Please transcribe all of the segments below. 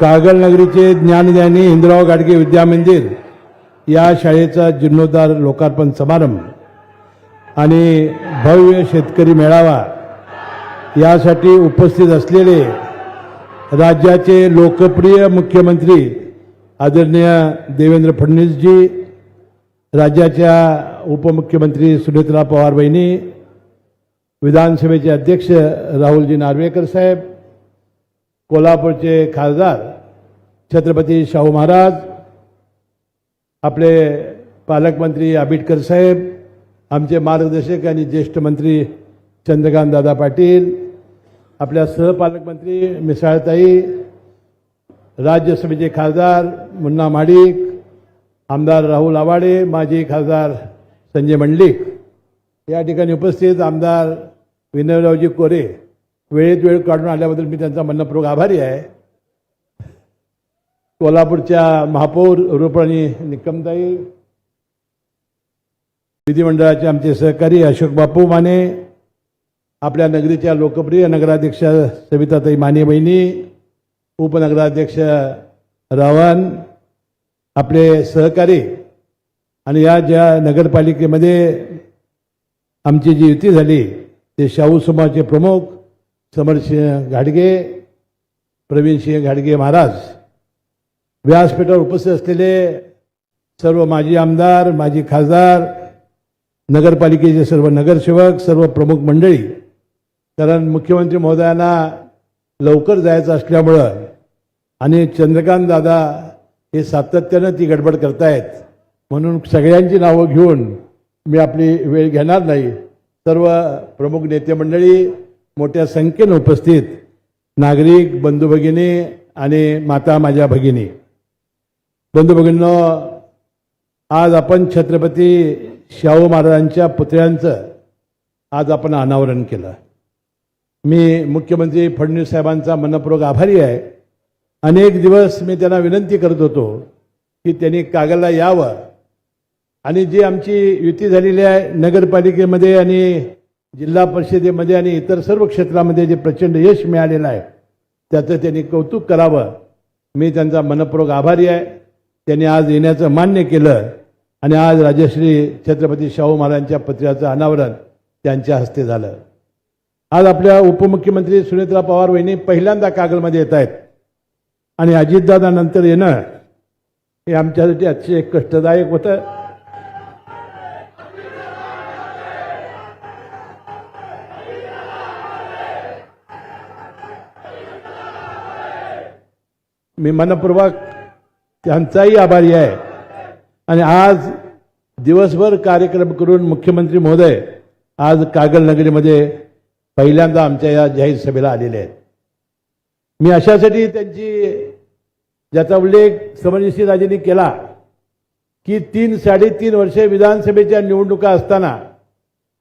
कागल नगरीचे ज्ञानज्ञानी हिंदराव गाडगे विद्या मंदिर या शाळेचा जीर्णोद्धार लोकार्पण समारंभ आणि भव्य शेतकरी मेळावा यासाठी उपस्थित असलेले राज्याचे लोकप्रिय मुख्यमंत्री आदरणीय देवेंद्र फडणवीसजी, राज्याच्या उपमुख्यमंत्री सुनेत्रा पवार बहिणी, विधानसभेचे अध्यक्ष राहुलजी नार्वेकर साहेब, कोल्हापूरचे खासदार छत्रपती शाहू महाराज, आपले पालकमंत्री आबिटकर साहेब, आमचे मार्गदर्शक आणि ज्येष्ठ मंत्री चंद्रकांत दादा पाटील, आपल्या सहपालकमंत्री मिसाळताई, राज्यसभेचे खासदार मुन्ना माडिक, आमदार राहुल आवाडे, माजी खासदार संजय मंडलिक, या ठिकाणी उपस्थित आमदार विनयरावजी कोरे, वेळेत वेळ काढून आल्याबद्दल मी त्यांचा मनपूर्वक आभारी आहे. कोल्हापूरच्या महापौर रुपाणी निकमताई, विधिमंडळाचे आमचे सहकारी अशोक बापू माने, आपल्या नगरीच्या लोकप्रिय नगराध्यक्ष सविताताई माने बहिणी, उपनगराध्यक्ष रावण, आपले सहकारी आणि या ज्या नगरपालिकेमध्ये आमची जी युती झाली ते शाहू समाजाचे प्रमुख समरसिंह घाडगे, प्रवीणसिंह घाडगे महाराज, व्यासपीठावर उपस्थित असलेले सर्व माजी आमदार, माजी खासदार, नगरपालिकेचे सर्व नगरसेवक, सर्व प्रमुख मंडळी, कारण मुख्यमंत्री महोदयांना लवकर जायचं असल्यामुळं आणि चंद्रकांत दादा हे सातत्यानं ती गडबड करतायत, म्हणून सगळ्यांची नावं घेऊन मी आपली वेळ घेणार नाही. सर्व प्रमुख नेते मंडळी, मोठ्या संख्येनं उपस्थित नागरिक बंधू भगिनी आणि माता माझ्या भगिनी, बंधू भगिनींनो, आज आपण छत्रपती शाहू महाराजांच्या पुतळ्यांचं आज आपण अनावरण केलं. मी मुख्यमंत्री फडणवीस साहेबांचा मनपूर्वक आभारी आहे. अनेक दिवस मी त्यांना विनंती करत होतो की त्यांनी कागलला यावं आणि जी आमची युती झालेली आहे नगरपालिकेमध्ये आणि जिल्हा परिषदेमध्ये आणि इतर सर्व क्षेत्रामध्ये जे प्रचंड यश मिळालेलं आहे त्याचं त्यांनी कौतुक करावं. मी त्यांचा मनपूर्वक आभारी आहे. त्यांनी आज येण्याचं मान्य केलं आणि आज राजश्री छत्रपती शाहू महाराजांच्या पुतळ्याचं अनावरण त्यांच्या हस्ते झालं. आज आपल्या उपमुख्यमंत्री सुनेत्रा पवार बहिणी पहिल्यांदा कागलमध्ये येत आहेत आणि अजितदादा नंतर येणं हे आमच्यासाठी अतिशय कष्टदायक होतं. मी मनपूर्वक त्यांचाही आभारी आहे आणि आज दिवसभर कार्यक्रम करून मुख्यमंत्री महोदय आज कागल नगरीमध्ये पहिल्यांदा आमच्या या जाहीर सभेला आलेले आहेत. मी अशासाठी त्यांची ज्याचा उल्लेख समरसिंहराजेंनी केला की 3-3.5 वर्षे विधानसभेच्या निवडणुका असताना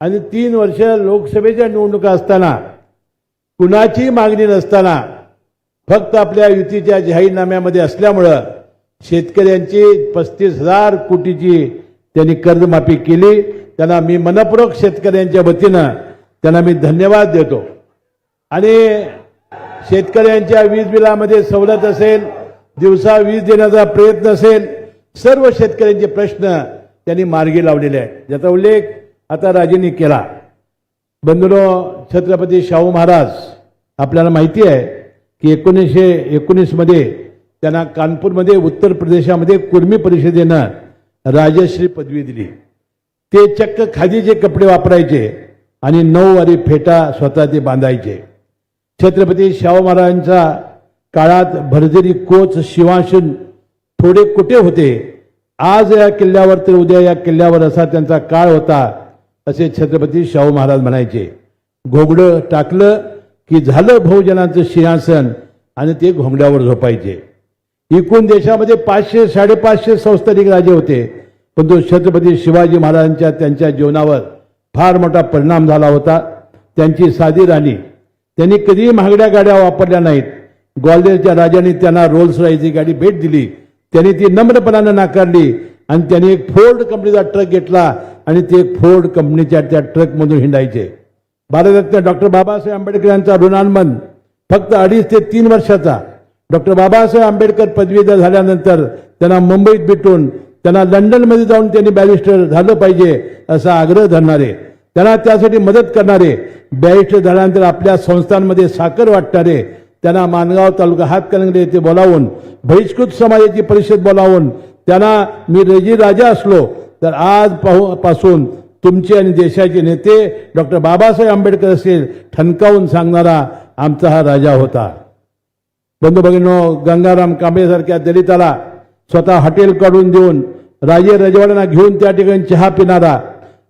आणि 3 वर्ष लोकसभेच्या निवडणुका असताना कुणाची मागणी नसताना फक्त आपल्या युतीच्या जाहीरनाम्यामध्ये असल्यामुळं शेतकऱ्यांची 35,000 कोटीची त्यांनी कर्जमाफी केली. त्यांना मी मनपूर्वक शेतकऱ्यांच्या वतीनं त्यांना मी धन्यवाद देतो. आणि शेतकऱ्यांच्या वीज बिलामध्ये सवलत असेल, दिवसा वीज देण्याचा प्रयत्न असेल, सर्व शेतकऱ्यांचे प्रश्न त्यांनी मार्गी लावलेले आहेत, ज्याचा उल्लेख आता राजेंनी केला. बंधूंनो, छत्रपती शाहू महाराज आपल्याला माहिती आहे की 1919 मध्ये त्यांना कानपूरमध्ये उत्तर प्रदेशामध्ये कुर्मी परिषदेनं राजश्री पदवी दिली. ते चक्क खादीचे कपडे वापरायचे आणि 9 वारी फेटा स्वतः ते बांधायचे. छत्रपती शाहू महाराजांच्या काळात भरजरी कोच, शिवासन थोडे कुठे होते. आज या किल्ल्यावर तर उद्या या किल्ल्यावर असा त्यांचा काळ होता, असे छत्रपती शाहू महाराज म्हणायचे. घोंगडं टाकलं की झालं बहुजनांचं सिंहासन आणि ते घोंगड्यावर झोपायचे. एकूण देशामध्ये 500-550 संस्थानिक राजे होते, परंतु छत्रपती शिवाजी महाराजांच्या त्यांच्या जीवनावर फार मोठा परिणाम झाला होता. त्यांची साधी राणी, त्यांनी कधीही महागड्या गाड्या वापरल्या नाहीत. ग्वाल्हेरच्या राजांनी त्यांना रोल्स रॉयची गाडी भेट दिली, त्यांनी ती नम्रपणानं नाकारली आणि त्यांनी एक फोर्ड कंपनीचा ट्रक घेतला आणि ते फोर्ड कंपनीच्या त्या ट्रकमधून हिंडायचे. भारतरत्न डॉक्टर बाबासाहेब आंबेडकर यांचा ऋणानुबंध फक्त 2.5 ते 3 वर्षाचा. डॉक्टर बाबासाहेब आंबेडकर पदवीधर झाल्यानंतर त्यांना मुंबईत भेटून त्यांना लंडनमध्ये जाऊन त्यांनी बॅरिस्टर झालं पाहिजे असा आग्रह धरणारे, त्यांना त्यासाठी मदत करणारे, बॅरिस्टर झाल्यानंतर आपल्या संस्थांमध्ये साखर वाटणारे, त्यांना माणगाव तालुका हातकणंगले येथे बोलावून बहिष्कृत समाजाची परिषद बोलावून त्यांना मी रेजी राजा असलो तर आज पासून तुमचे आणि देशाचे नेते डॉक्टर बाबासाहेब आंबेडकर असेल ठणकावून सांगणारा आमचा हा राजा होता. बंधू भगिनींनो, गंगाराम कांबळेसारख्या दलिताला स्वतः हॉटेल काढून देऊन राजे रजवाड्यांना घेऊन त्या ठिकाणी चहा पिणारा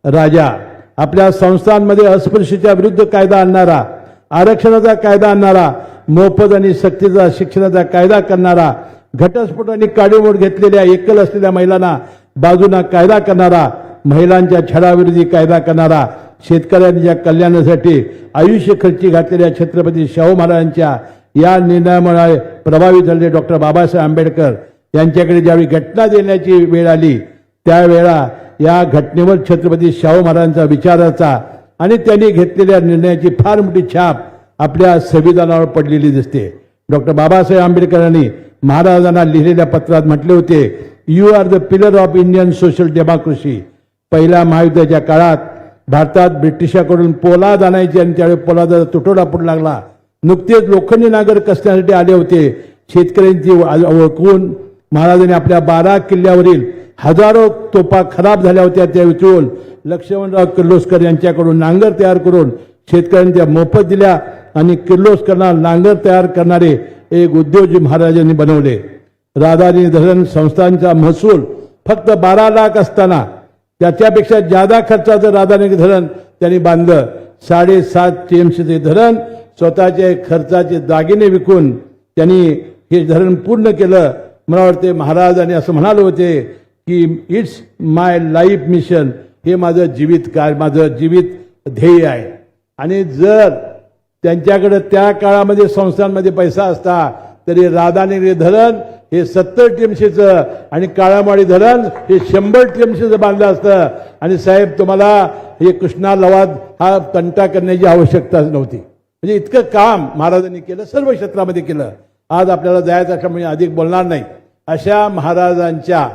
राजा, आपल्या संस्थांमध्ये अस्पृश्यतेच्या विरुद्ध कायदा आणणारा, आरक्षणाचा कायदा आणणारा, मोफत आणि सक्तीचा शिक्षणाचा कायदा करणारा, घटस्फोट आणि काडीमोड घेतलेल्या एकल असलेल्या महिलांना बाजूना कायदा करणारा, महिलांच्या छळाविरोधी कायदा करणारा, शेतकऱ्यांच्या कल्याणासाठी आयुष्य खर्ची घातलेल्या छत्रपती शाहू महाराजांच्या या निर्णयामुळे प्रभावित झालेले डॉक्टर बाबासाहेब आंबेडकर यांच्याकडे ज्यावेळी घटना देण्याची वेळ आली त्यावेळा या घटनेवर छत्रपती शाहू महाराजांचा विचाराचा आणि त्यांनी घेतलेल्या निर्णयाची फार मोठी छाप आपल्या संविधानावर पडलेली दिसते. डॉक्टर बाबासाहेब आंबेडकरांनी महाराजांना लिहिलेल्या पत्रात म्हटले होते, you are the pillar of Indian social democracy. पहिल्या महायुद्धाच्या काळात भारतात ब्रिटिशांकडून पोलाद आणायचे आणि त्यावेळी पोलादाचा तुटवडा पडू लागला. नुकतेच लोखंडी नागर कसण्यासाठी आले होते. शेतकऱ्यांची ओळखून महाराजांनी आपल्या 12 किल्ल्यावरील हजारो तोफा खराब झाल्या होत्या त्या विचारून लक्ष्मणराव किर्लोस्कर यांच्याकडून नांगर तयार करून शेतकऱ्यांच्या मोफत दिल्या आणि किर्लोस्करांना नांगर तयार करणारे एक उद्योजक महाराजांनी बनवले. राधानी धरण संस्थांचा महसूल फक्त 12 लाख असताना त्याच्यापेक्षा जादा खर्चाचं राधानी धरण त्यांनी बांधलं. 7.5 TMCचे धरण स्वतःचे खर्चाचे दागिने विकून त्यांनी हे धरण पूर्ण केलं. मला वाटते महाराजांनी असं म्हणाले होते की इट्स माय लाईफ मिशन, हे माझं जीवित कार्य, माझं जीवित ध्येय आहे. आणि जर त्यांच्याकडे त्या काळामध्ये संस्थांमध्ये पैसा असता तरी राधानगरी धरण हे 70 TMCचं आणि काळामाळी धरण हे 100 TMCचं बांधलं असतं. आणि साहेब, तुम्हाला हे कृष्णा लवाद हा तंटा करण्याची आवश्यकताच नव्हती. म्हणजे इतकं काम महाराजांनी केलं, सर्व क्षेत्रामध्ये केलं. आज आपल्याला जायचं असल्यामुळे अधिक बोलणार नाही. अशा महाराजांच्या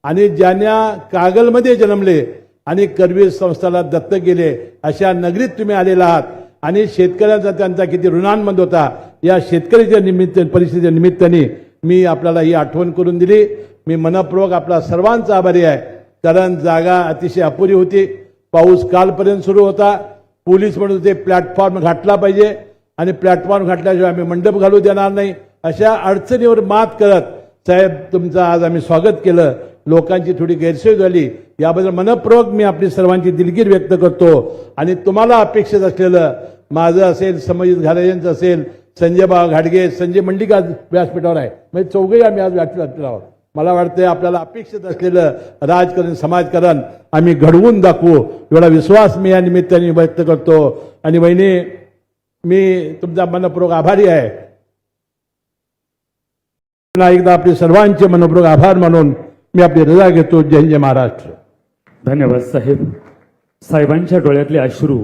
आणि ज्यांना कागलमध्ये जन्मले आणि करवीर संस्थाला दत्तक गेले अशा नगरीत तुम्ही आलेला आहात. आणि शेतकऱ्यांचा त्यांचा किती ऋणांमंद होता, या शेतकऱ्याच्या निमित्त परिस्थितीच्या निमित्ताने मी आपल्याला ही आठवण करून दिली. मी मनपूर्वक आपला सर्वांचा आभारी आहे. कारण जागा अतिशय अपुरी होती. पाऊस कालपर्यंत सुरू होता. पोलीस म्हणत होते प्लॅटफॉर्म घातला पाहिजे आणि प्लॅटफॉर्म घातल्याशिवाय आम्ही मंडप घालू देणार नाही. अशा अडचणीवर मात करत साहेब तुमचं आज आम्ही स्वागत केलं. लोकांची थोडी गैरसोय झाली, याबद्दल मनपूर्वक मी आपली सर्वांची दिलगीर व्यक्त करतो. आणि तुम्हाला अपेक्षित असलेलं माझं असेल, संमजित घालेयांचं असेल, संजय घाडगे, संजय मंडिक आज व्यासपीठावर आहे, म्हणजे चौघही आम्ही आज व्यासपीठावर आहोत. मला वाटतं आपल्याला अपेक्षित असलेलं राजकारण, समाजकारण आम्ही घडवून दाखवू एवढा विश्वास मी या निमित्ताने व्यक्त करतो. आणि वहिनी, मी तुमचा मनपूर्वक आभारी आहे. पुन्हा एकदा आपले सर्वांचे मनपूर्वक आभार मानून मी आपली रजा घेतो. जय जय महाराष्ट्र. धन्यवाद साहेब. साहेबांच्या डोळ्यातले अश्रू